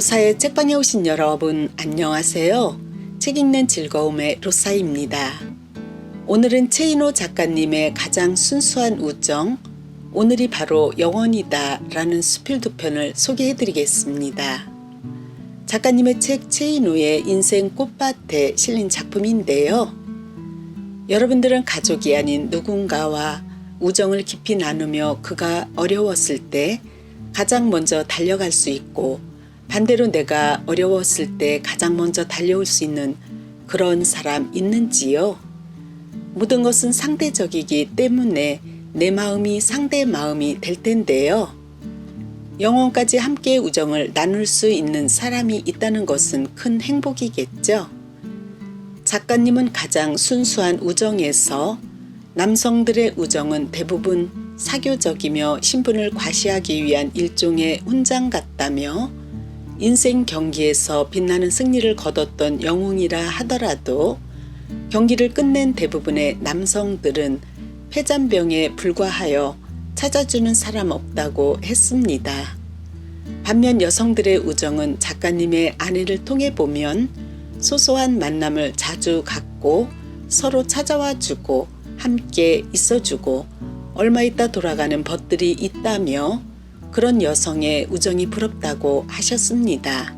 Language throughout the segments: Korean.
로사의 책방에 오신 여러분 안녕하세요. 책 읽는 즐거움의 로사입니다. 오늘은 최인호 작가님의 가장 순수한 우정, 오늘이 바로 영원이다 라는 수필 두 편을 소개해드리겠습니다. 작가님의 책 최인호의 인생 꽃밭에 실린 작품인데요. 여러분들은 가족이 아닌 누군가와 우정을 깊이 나누며 그가 어려웠을 때 가장 먼저 달려갈 수 있고 반대로 내가 어려웠을 때 가장 먼저 달려올 수 있는 그런 사람 있는지요? 모든 것은 상대적이기 때문에 내 마음이 상대의 마음이 될 텐데요. 영원까지 함께 우정을 나눌 수 있는 사람이 있다는 것은 큰 행복이겠죠. 작가님은 가장 순수한 우정에서 남성들의 우정은 대부분 사교적이며 신분을 과시하기 위한 일종의 훈장 같다며 인생 경기에서 빛나는 승리를 거뒀던 영웅이라 하더라도 경기를 끝낸 대부분의 남성들은 폐잔병에 불과하여 찾아주는 사람 없다고 했습니다. 반면 여성들의 우정은 작가님의 아내를 통해 보면 소소한 만남을 자주 갖고 서로 찾아와 주고 함께 있어주고 얼마 있다 돌아가는 벗들이 있다며 그런 여성의 우정이 부럽다고 하셨습니다.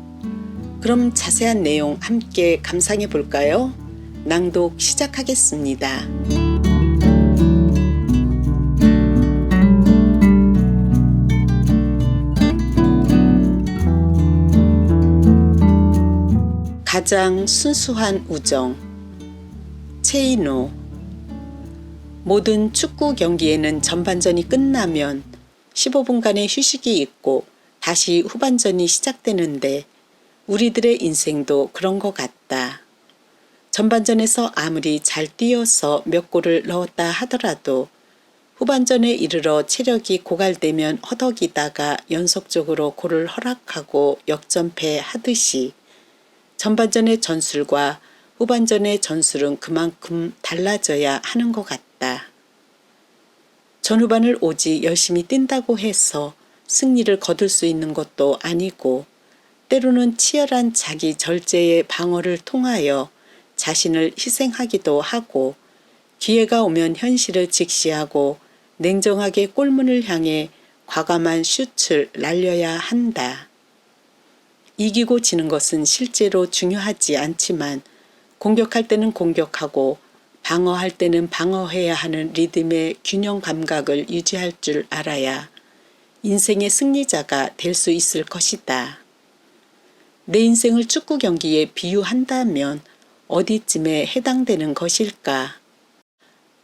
그럼 자세한 내용 함께 감상해 볼까요? 낭독 시작하겠습니다. 가장 순수한 우정. 최인호. 모든 축구 경기에는 전반전이 끝나면 15분간의 휴식이 있고 다시 후반전이 시작되는데 우리들의 인생도 그런 것 같다. 전반전에서 아무리 잘 뛰어서 몇 골을 넣었다 하더라도 후반전에 이르러 체력이 고갈되면 허덕이다가 연속적으로 골을 허락하고 역전패하듯이 전반전의 전술과 후반전의 전술은 그만큼 달라져야 하는 것 같다. 전후반을 오직 열심히 뛴다고 해서 승리를 거둘 수 있는 것도 아니고 때로는 치열한 자기 절제의 방어를 통하여 자신을 희생하기도 하고 기회가 오면 현실을 직시하고 냉정하게 골문을 향해 과감한 슛을 날려야 한다. 이기고 지는 것은 실제로 중요하지 않지만 공격할 때는 공격하고 방어할 때는 방어해야 하는 리듬의 균형 감각을 유지할 줄 알아야 인생의 승리자가 될 수 있을 것이다. 내 인생을 축구 경기에 비유한다면 어디쯤에 해당되는 것일까?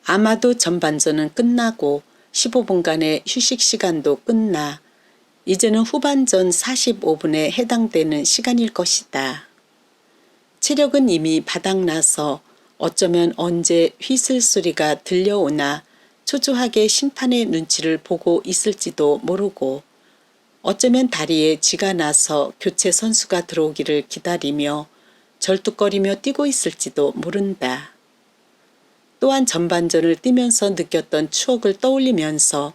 아마도 전반전은 끝나고 15분간의 휴식 시간도 끝나 이제는 후반전 45분에 해당되는 시간일 것이다. 체력은 이미 바닥나서 어쩌면 언제 휘슬 소리가 들려오나 초조하게 심판의 눈치를 보고 있을지도 모르고 어쩌면 다리에 쥐가 나서 교체 선수가 들어오기를 기다리며 절뚝거리며 뛰고 있을지도 모른다. 또한 전반전을 뛰면서 느꼈던 추억을 떠올리면서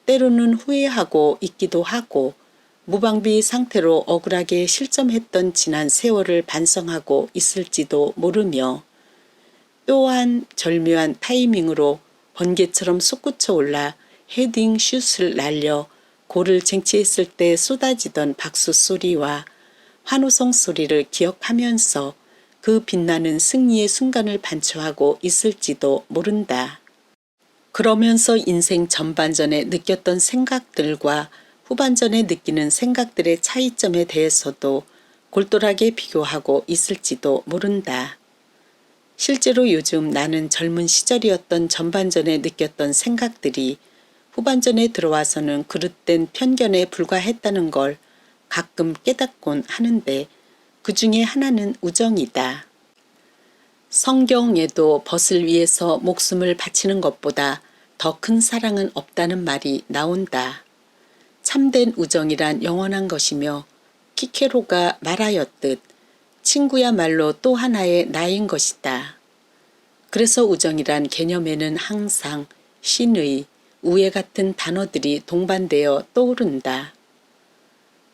때로는 후회하고 있기도 하고 무방비 상태로 억울하게 실점했던 지난 세월을 반성하고 있을지도 모르며 또한 절묘한 타이밍으로 번개처럼 솟구쳐 올라 헤딩 슛을 날려 골을 쟁취했을 때 쏟아지던 박수 소리와 환호성 소리를 기억하면서 그 빛나는 승리의 순간을 반추하고 있을지도 모른다. 그러면서 인생 전반전에 느꼈던 생각들과 후반전에 느끼는 생각들의 차이점에 대해서도 골똘하게 비교하고 있을지도 모른다. 실제로 요즘 나는 젊은 시절이었던 전반전에 느꼈던 생각들이 후반전에 들어와서는 그릇된 편견에 불과했다는 걸 가끔 깨닫곤 하는데 그 중에 하나는 우정이다. 성경에도 벗을 위해서 목숨을 바치는 것보다 더 큰 사랑은 없다는 말이 나온다. 참된 우정이란 영원한 것이며 키케로가 말하였듯 친구야말로 또 하나의 나인 것이다. 그래서 우정이란 개념에는 항상 신의, 우애 같은 단어들이 동반되어 떠오른다.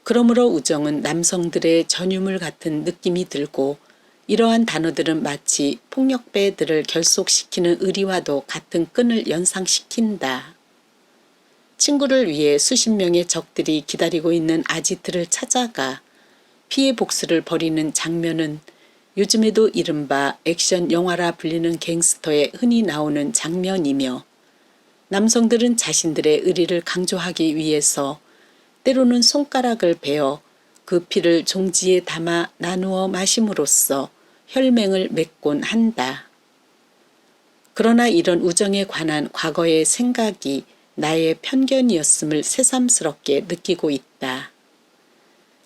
그러므로 우정은 남성들의 전유물 같은 느낌이 들고 이러한 단어들은 마치 폭력배들을 결속시키는 의리와도 같은 끈을 연상시킨다. 친구를 위해 수십 명의 적들이 기다리고 있는 아지트를 찾아가 피해 복수를 벌이는 장면은 요즘에도 이른바 액션 영화라 불리는 갱스터에 흔히 나오는 장면이며 남성들은 자신들의 의리를 강조하기 위해서 때로는 손가락을 베어 그 피를 종지에 담아 나누어 마심으로써 혈맹을 맺곤 한다. 그러나 이런 우정에 관한 과거의 생각이 나의 편견이었음을 새삼스럽게 느끼고 있다.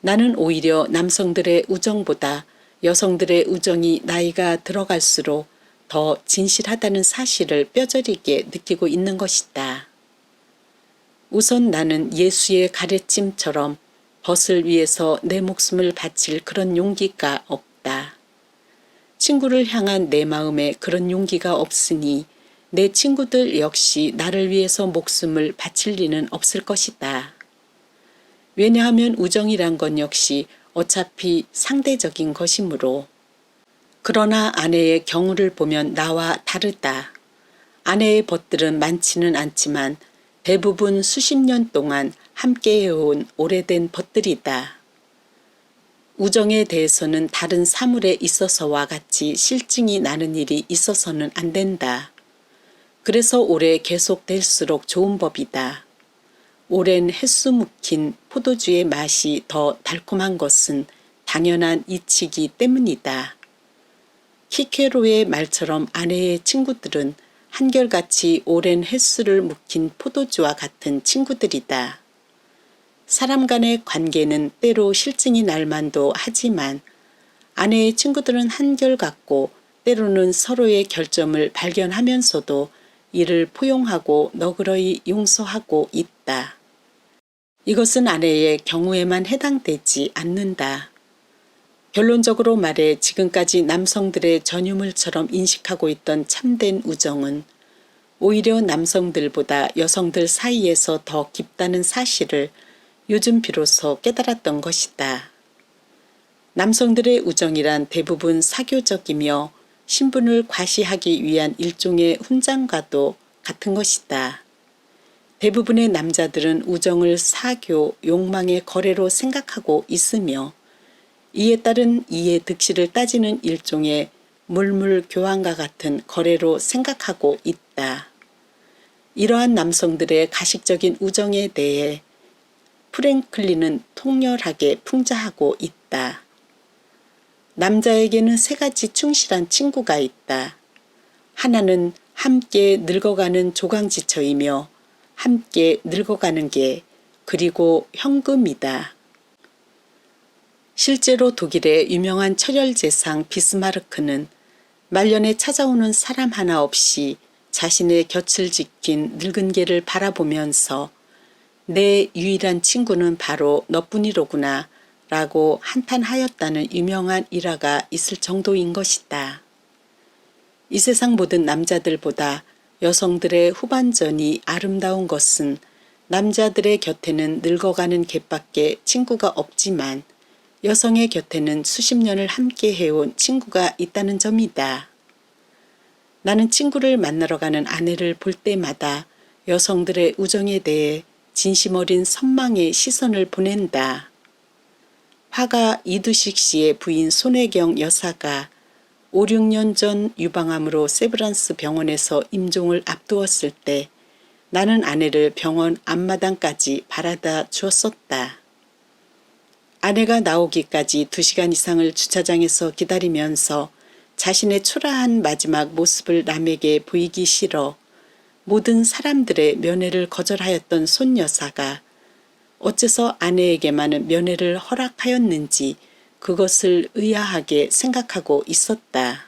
나는 오히려 남성들의 우정보다 여성들의 우정이 나이가 들어갈수록 더 진실하다는 사실을 뼈저리게 느끼고 있는 것이다. 우선 나는 예수의 가르침처럼 벗을 위해서 내 목숨을 바칠 그런 용기가 없다. 친구를 향한 내 마음에 그런 용기가 없으니 내 친구들 역시 나를 위해서 목숨을 바칠 리는 없을 것이다. 왜냐하면 우정이란 건 역시 어차피 상대적인 것이므로. 그러나 아내의 경우를 보면 나와 다르다. 아내의 벗들은 많지는 않지만 대부분 수십 년 동안 함께 해온 오래된 벗들이다. 우정에 대해서는 다른 사물에 있어서와 같이 실증이 나는 일이 있어서는 안 된다. 그래서 오래 계속될수록 좋은 법이다. 오랜 햇수 묵힌 포도주의 맛이 더 달콤한 것은 당연한 이치기 때문이다. 키케로의 말처럼 아내의 친구들은 한결같이 오랜 햇수를 묵힌 포도주와 같은 친구들이다. 사람 간의 관계는 때로 실증이 날 만도 하지만 아내의 친구들은 한결같고 때로는 서로의 결점을 발견하면서도 이를 포용하고 너그러이 용서하고 있다. 이것은 아내의 경우에만 해당되지 않는다. 결론적으로 말해 지금까지 남성들의 전유물처럼 인식하고 있던 참된 우정은 오히려 남성들보다 여성들 사이에서 더 깊다는 사실을 요즘 비로소 깨달았던 것이다. 남성들의 우정이란 대부분 사교적이며 신분을 과시하기 위한 일종의 훈장과도 같은 것이다. 대부분의 남자들은 우정을 사교, 욕망의 거래로 생각하고 있으며 이에 따른 이해 득실을 따지는 일종의 물물 교환과 같은 거래로 생각하고 있다. 이러한 남성들의 가식적인 우정에 대해 프랭클린은 통렬하게 풍자하고 있다. 남자에게는 세 가지 충실한 친구가 있다. 하나는 함께 늙어가는 조강지처이며 함께 늙어가는 게 그리고 현금이다. 실제로 독일의 유명한 철혈제상 비스마르크는 말년에 찾아오는 사람 하나 없이 자신의 곁을 지킨 늙은 개를 바라보면서 내 유일한 친구는 바로 너뿐이로구나 라고 한탄하였다는 유명한 일화가 있을 정도인 것이다. 이 세상 모든 남자들보다 여성들의 후반전이 아름다운 것은 남자들의 곁에는 늙어가는 개밖에 친구가 없지만 여성의 곁에는 수십 년을 함께 해온 친구가 있다는 점이다. 나는 친구를 만나러 가는 아내를 볼 때마다 여성들의 우정에 대해 진심 어린 선망의 시선을 보낸다. 화가 이두식 씨의 부인 손혜경 여사가 5, 6년 전 유방암으로 세브란스 병원에서 임종을 앞두었을 때 나는 아내를 병원 앞마당까지 바라다 주었었다. 아내가 나오기까지 2시간 이상을 주차장에서 기다리면서 자신의 초라한 마지막 모습을 남에게 보이기 싫어 모든 사람들의 면회를 거절하였던 손 여사가 어째서 아내에게만은 면회를 허락하였는지 그것을 의아하게 생각하고 있었다.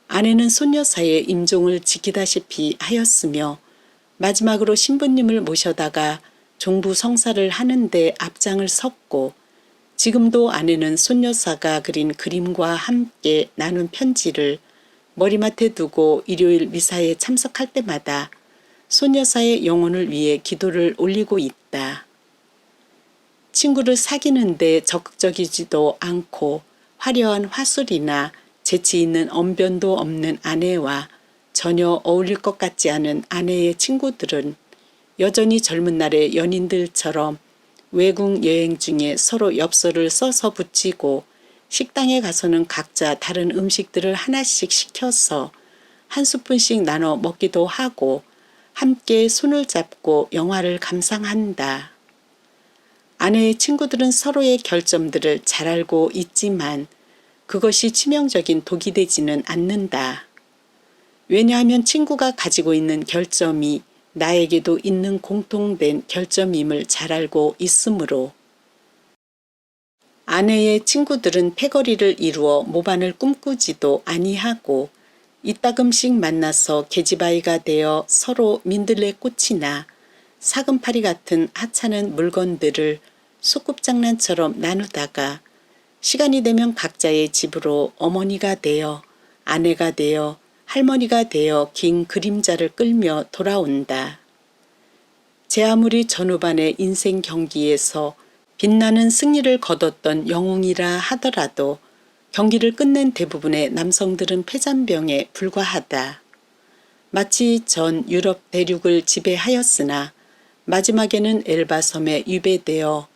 아내는 손 여사의 임종을 지키다시피 하였으며 마지막으로 신부님을 모셔다가 종부 성사를 하는데 앞장을 섰고 지금도 아내는 손 여사가 그린 그림과 함께 나눈 편지를 머리맡에 두고 일요일 미사에 참석할 때마다 손 여사의 영혼을 위해 기도를 올리고 있다. 친구를 사귀는데 적극적이지도 않고 화려한 화술이나 재치 있는 언변도 없는 아내와 전혀 어울릴 것 같지 않은 아내의 친구들은 여전히 젊은 날의 연인들처럼 외국 여행 중에 서로 엽서를 써서 붙이고 식당에 가서는 각자 다른 음식들을 하나씩 시켜서 한 스푼씩 나눠 먹기도 하고 함께 손을 잡고 영화를 감상한다. 아내의 친구들은 서로의 결점들을 잘 알고 있지만 그것이 치명적인 독이 되지는 않는다. 왜냐하면 친구가 가지고 있는 결점이 나에게도 있는 공통된 결점임을 잘 알고 있으므로. 아내의 친구들은 패거리를 이루어 모반을 꿈꾸지도 아니하고 이따금씩 만나서 계집아이가 되어 서로 민들레꽃이나 사금파리 같은 하찮은 물건들을 소꿉장난처럼 나누다가 시간이 되면 각자의 집으로 어머니가 되어 아내가 되어 할머니가 되어 긴 그림자를 끌며 돌아온다. 제 아무리 전후반의 인생 경기에서 빛나는 승리를 거뒀던 영웅이라 하더라도 경기를 끝낸 대부분의 남성들은 폐잔병에 불과하다. 마치 전 유럽 대륙을 지배하였으나 마지막에는 엘바 섬에 유배되어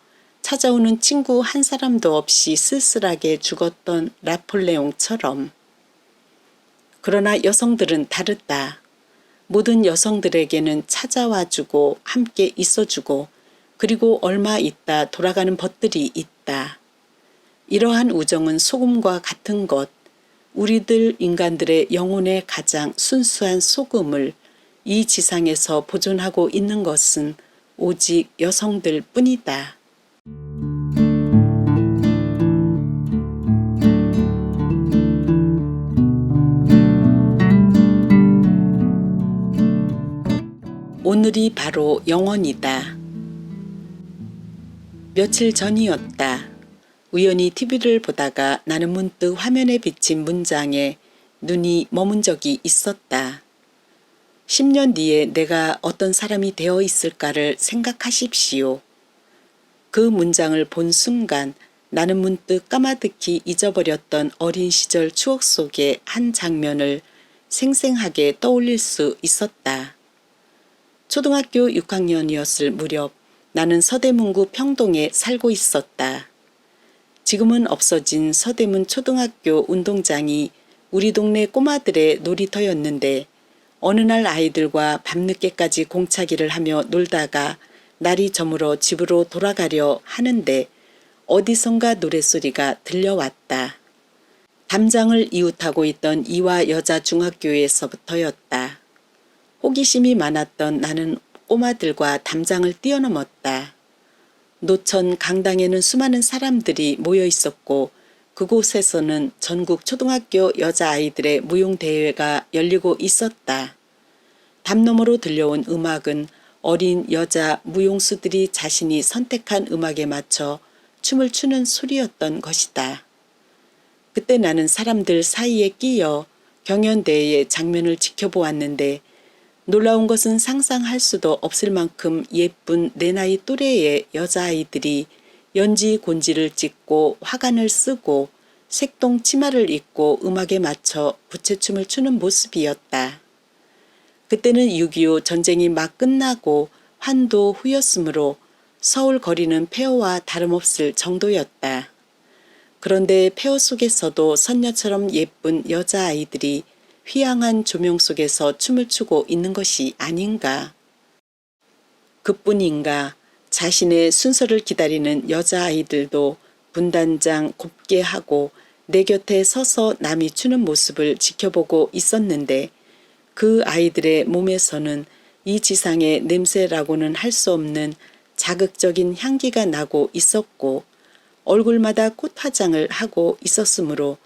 찾아오는 친구 한 사람도 없이 쓸쓸하게 죽었던 나폴레옹처럼. 그러나 여성들은 다르다. 모든 여성들에게는 찾아와주고 함께 있어주고 그리고 얼마 있다 돌아가는 벗들이 있다. 이러한 우정은 소금과 같은 것, 우리들 인간들의 영혼의 가장 순수한 소금을 이 지상에서 보존하고 있는 것은 오직 여성들 뿐이다. 오늘이 바로 영원이다. 며칠 전이었다. 우연히 TV를 보다가 나는 문득 화면에 비친 문장에 눈이 머문 적이 있었다. 10년 뒤에 내가 어떤 사람이 되어 있을까를 생각하십시오. 그 문장을 본 순간 나는 문득 까마득히 잊어버렸던 어린 시절 추억 속의 한 장면을 생생하게 떠올릴 수 있었다. 초등학교 6학년이었을 무렵 나는 서대문구 평동에 살고 있었다. 지금은 없어진 서대문 초등학교 운동장이 우리 동네 꼬마들의 놀이터였는데 어느 날 아이들과 밤늦게까지 공차기를 하며 놀다가 날이 저물어 집으로 돌아가려 하는데 어디선가 노랫소리가 들려왔다. 담장을 이웃하고 있던 이화 여자중학교에서부터였다. 호기심이 많았던 나는 꼬마들과 담장을 뛰어넘었다. 노천 강당에는 수많은 사람들이 모여 있었고 그곳에서는 전국 초등학교 여자아이들의 무용대회가 열리고 있었다. 담 너머로 들려온 음악은 어린 여자 무용수들이 자신이 선택한 음악에 맞춰 춤을 추는 소리였던 것이다. 그때 나는 사람들 사이에 끼어 경연대회의 장면을 지켜보았는데 놀라운 것은 상상할 수도 없을 만큼 예쁜 내 나이 또래의 여자아이들이 연지 곤지를 찍고 화관을 쓰고 색동 치마를 입고 음악에 맞춰 부채춤을 추는 모습이었다. 그때는 6.25 전쟁이 막 끝나고 환도 후였으므로 서울 거리는 폐허와 다름없을 정도였다. 그런데 폐허 속에서도 선녀처럼 예쁜 여자아이들이 휘황한 조명 속에서 춤을 추고 있는 것이 아닌가. 그뿐인가 자신의 순서를 기다리는 여자아이들도 분단장 곱게 하고 내 곁에 서서 남이 추는 모습을 지켜보고 있었는데 그 아이들의 몸에서는 이 지상의 냄새라고는 할 수 없는 자극적인 향기가 나고 있었고 얼굴마다 꽃화장을 하고 있었으므로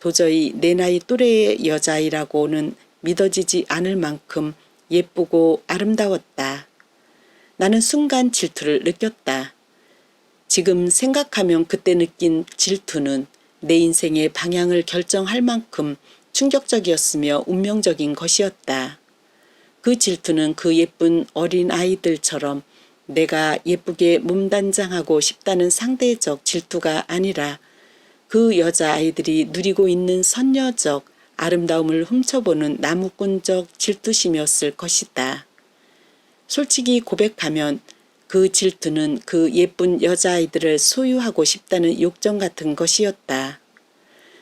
도저히 내 나이 또래의 여자아이라고는 믿어지지 않을 만큼 예쁘고 아름다웠다. 나는 순간 질투를 느꼈다. 지금 생각하면 그때 느낀 질투는 내 인생의 방향을 결정할 만큼 충격적이었으며 운명적인 것이었다. 그 질투는 그 예쁜 어린 아이들처럼 내가 예쁘게 몸단장하고 싶다는 상대적 질투가 아니라 그 여자아이들이 누리고 있는 선녀적 아름다움을 훔쳐보는 나무꾼적 질투심이었을 것이다. 솔직히 고백하면 그 질투는 그 예쁜 여자아이들을 소유하고 싶다는 욕정 같은 것이었다.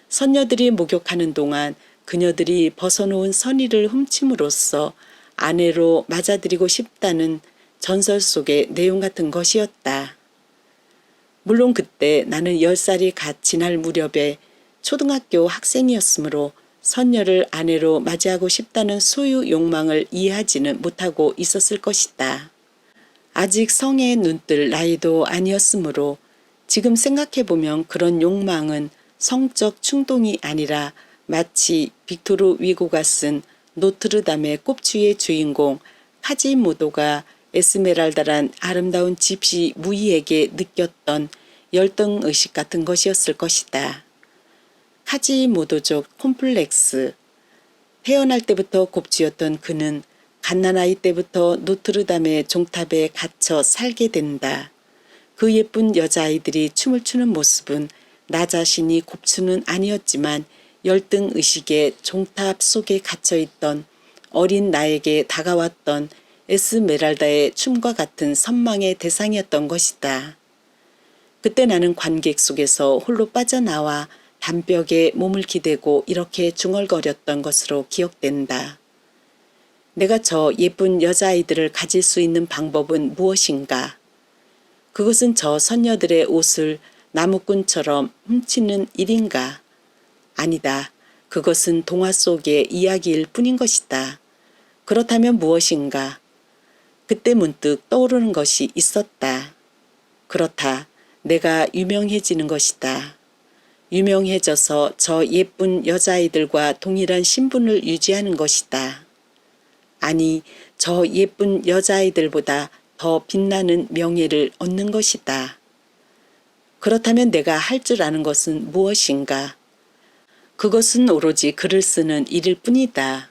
선녀들이 목욕하는 동안 그녀들이 벗어놓은 선의를 훔침으로써 아내로 맞아들이고 싶다는 전설 속의 내용 같은 것이었다. 물론 그때 나는 10살이 갓 지날 무렵에 초등학교 학생이었으므로 선녀를 아내로 맞이하고 싶다는 소유 욕망을 이해하지는 못하고 있었을 것이다. 아직 성에 눈뜰 나이도 아니었으므로 지금 생각해보면 그런 욕망은 성적 충동이 아니라 마치 빅토르 위고가 쓴 노트르담의 꼽주의 주인공 카지모도가 에스메랄다란 아름다운 집시 무이에게 느꼈던 열등의식 같은 것이었을 것이다. 카지모도족 콤플렉스. 태어날 때부터 곱주였던 그는 갓난아이 때부터 노트르담의 종탑에 갇혀 살게 된다. 그 예쁜 여자아이들이 춤을 추는 모습은 나 자신이 곱추는 아니었지만 열등의식의 종탑 속에 갇혀있던 어린 나에게 다가왔던 에스메랄다의 춤과 같은 선망의 대상이었던 것이다. 그때 나는 관객 속에서 홀로 빠져나와 담벽에 몸을 기대고 이렇게 중얼거렸던 것으로 기억된다. 내가 저 예쁜 여자아이들을 가질 수 있는 방법은 무엇인가? 그것은 저 선녀들의 옷을 나무꾼처럼 훔치는 일인가? 아니다. 그것은 동화 속의 이야기일 뿐인 것이다. 그렇다면 무엇인가? 그때 문득 떠오르는 것이 있었다. 그렇다. 내가 유명해지는 것이다. 유명해져서 저 예쁜 여자아이들과 동일한 신분을 유지하는 것이다. 아니, 저 예쁜 여자아이들보다 더 빛나는 명예를 얻는 것이다. 그렇다면 내가 할 줄 아는 것은 무엇인가? 그것은 오로지 글을 쓰는 일일 뿐이다.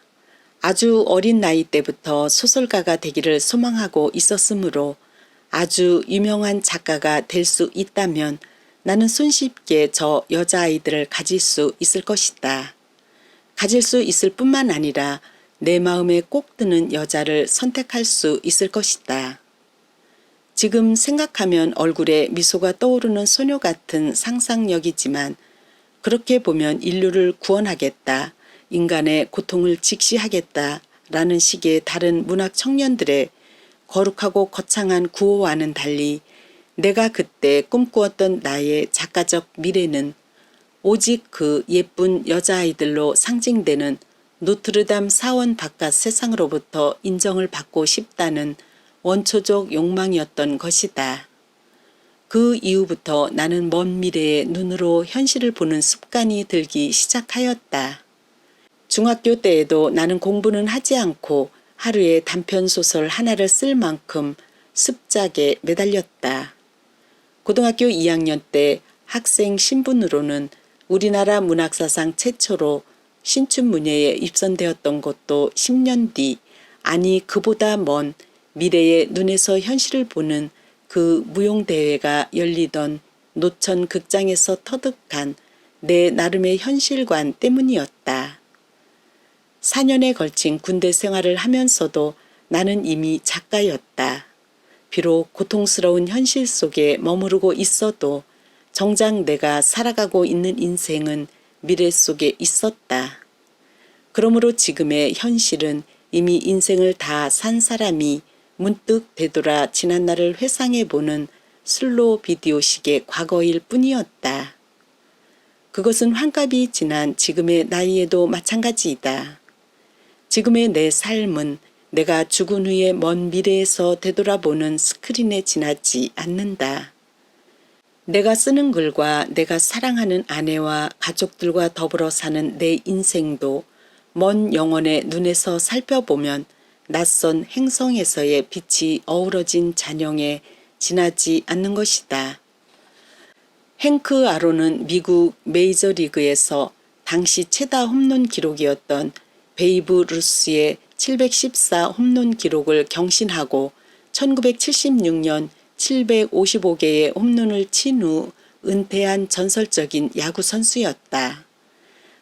아주 어린 나이 때부터 소설가가 되기를 소망하고 있었으므로 아주 유명한 작가가 될 수 있다면 나는 손쉽게 저 여자아이들을 가질 수 있을 것이다. 가질 수 있을 뿐만 아니라 내 마음에 꼭 드는 여자를 선택할 수 있을 것이다. 지금 생각하면 얼굴에 미소가 떠오르는 소녀 같은 상상력이지만 그렇게 보면 인류를 구원하겠다, 인간의 고통을 직시하겠다 라는 식의 다른 문학 청년들의 거룩하고 거창한 구호와는 달리 내가 그때 꿈꾸었던 나의 작가적 미래는 오직 그 예쁜 여자아이들로 상징되는 노트르담 사원 바깥 세상으로부터 인정을 받고 싶다는 원초적 욕망이었던 것이다. 그 이후부터 나는 먼 미래의 눈으로 현실을 보는 습관이 들기 시작하였다. 중학교 때에도 나는 공부는 하지 않고 하루에 단편소설 하나를 쓸 만큼 습작에 매달렸다. 고등학교 2학년 때 학생 신분으로는 우리나라 문학사상 최초로 신춘문예에 입선되었던 것도 10년 뒤, 아니 그보다 먼 미래의 눈에서 현실을 보는 그 무용대회가 열리던 노천 극장에서 터득한 내 나름의 현실관 때문이었다. 4년에 걸친 군대 생활을 하면서도 나는 이미 작가였다. 비록 고통스러운 현실 속에 머무르고 있어도 정작 내가 살아가고 있는 인생은 미래 속에 있었다. 그러므로 지금의 현실은 이미 인생을 다 산 사람이 문득 되돌아 지난날을 회상해보는 슬로우 비디오식의 과거일 뿐이었다. 그것은 환갑이 지난 지금의 나이에도 마찬가지이다. 지금의 내 삶은 내가 죽은 후에 먼 미래에서 되돌아보는 스크린에 지나지 않는다. 내가 쓰는 글과 내가 사랑하는 아내와 가족들과 더불어 사는 내 인생도 먼 영혼의 눈에서 살펴보면 낯선 행성에서의 빛이 어우러진 잔영에 지나지 않는 것이다. 행크 아론은 미국 메이저리그에서 당시 최다 홈런 기록이었던 베이브 루스의 714 홈런 기록을 경신하고 1976년 755개의 홈런을 친 후 은퇴한 전설적인 야구 선수였다.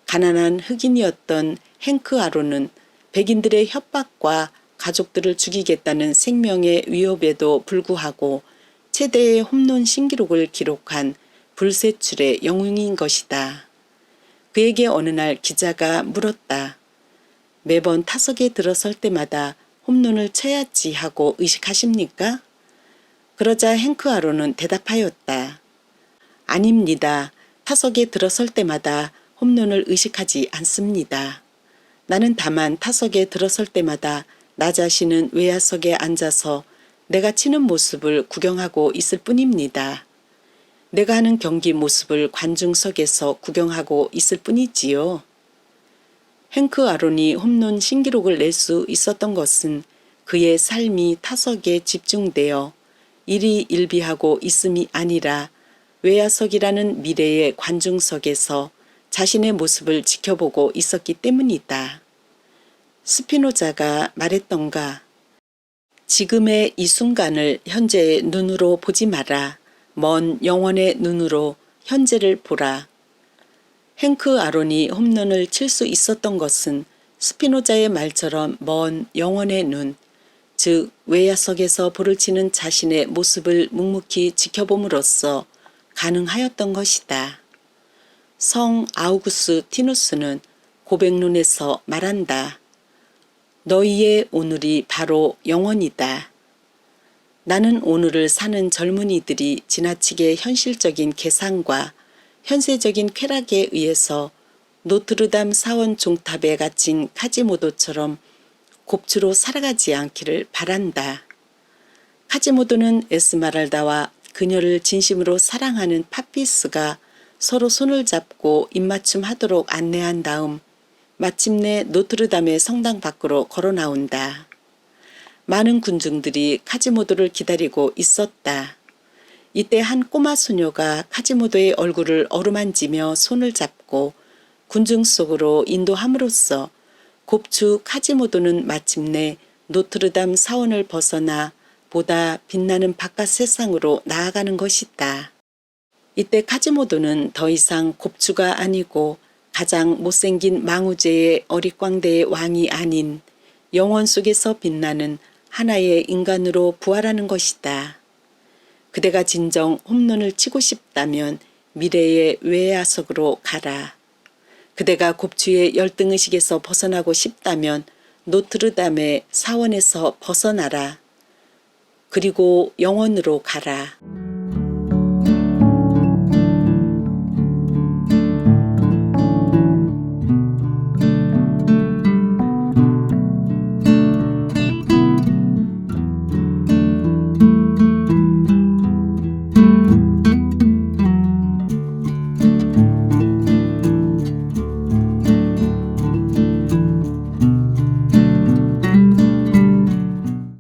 가난한 흑인이었던 행크 아론은 백인들의 협박과 가족들을 죽이겠다는 생명의 위협에도 불구하고 최대의 홈런 신기록을 기록한 불세출의 영웅인 것이다. 그에게 어느 날 기자가 물었다. 매번 타석에 들어설 때마다 홈런을 쳐야지 하고 의식하십니까? 그러자 행크 아론은 대답하였다. 아닙니다. 타석에 들어설 때마다 홈런을 의식하지 않습니다. 나는 다만 타석에 들어설 때마다 나 자신은 외야석에 앉아서 내가 치는 모습을 구경하고 있을 뿐입니다. 내가 하는 경기 모습을 관중석에서 구경하고 있을 뿐이지요. 행크 아론이 홈런 신기록을 낼 수 있었던 것은 그의 삶이 타석에 집중되어 일희일비하고 있음이 아니라 외야석이라는 미래의 관중석에서 자신의 모습을 지켜보고 있었기 때문이다. 스피노자가 말했던가. 지금의 이 순간을 현재의 눈으로 보지 마라. 먼 영원의 눈으로 현재를 보라. 행크 아론이 홈런을 칠 수 있었던 것은 스피노자의 말처럼 먼 영원의 눈, 즉 외야석에서 볼을 치는 자신의 모습을 묵묵히 지켜봄으로써 가능하였던 것이다. 성 아우구스티누스는 고백론에서 말한다. 너희의 오늘이 바로 영원이다. 나는 오늘을 사는 젊은이들이 지나치게 현실적인 계산과 현세적인 쾌락에 의해서 노트르담 사원 종탑에 갇힌 카지모도처럼 곱추로 살아가지 않기를 바란다. 카지모도는 에스마랄다와 그녀를 진심으로 사랑하는 파피스가 서로 손을 잡고 입맞춤 하도록 안내한 다음 마침내 노트르담의 성당 밖으로 걸어 나온다. 많은 군중들이 카지모도를 기다리고 있었다. 이때 한 꼬마 소녀가 카지모도의 얼굴을 어루만지며 손을 잡고 군중 속으로 인도함으로써 곱추 카지모도는 마침내 노트르담 사원을 벗어나 보다 빛나는 바깥 세상으로 나아가는 것이다. 이때 카지모도는 더 이상 곱추가 아니고 가장 못생긴 망우제의 어릿광대의 왕이 아닌 영원 속에서 빛나는 하나의 인간으로 부활하는 것이다. 그대가 진정 홈런을 치고 싶다면 미래의 외야석으로 가라. 그대가 곱추의 열등의식에서 벗어나고 싶다면 노트르담의 사원에서 벗어나라. 그리고 영원으로 가라.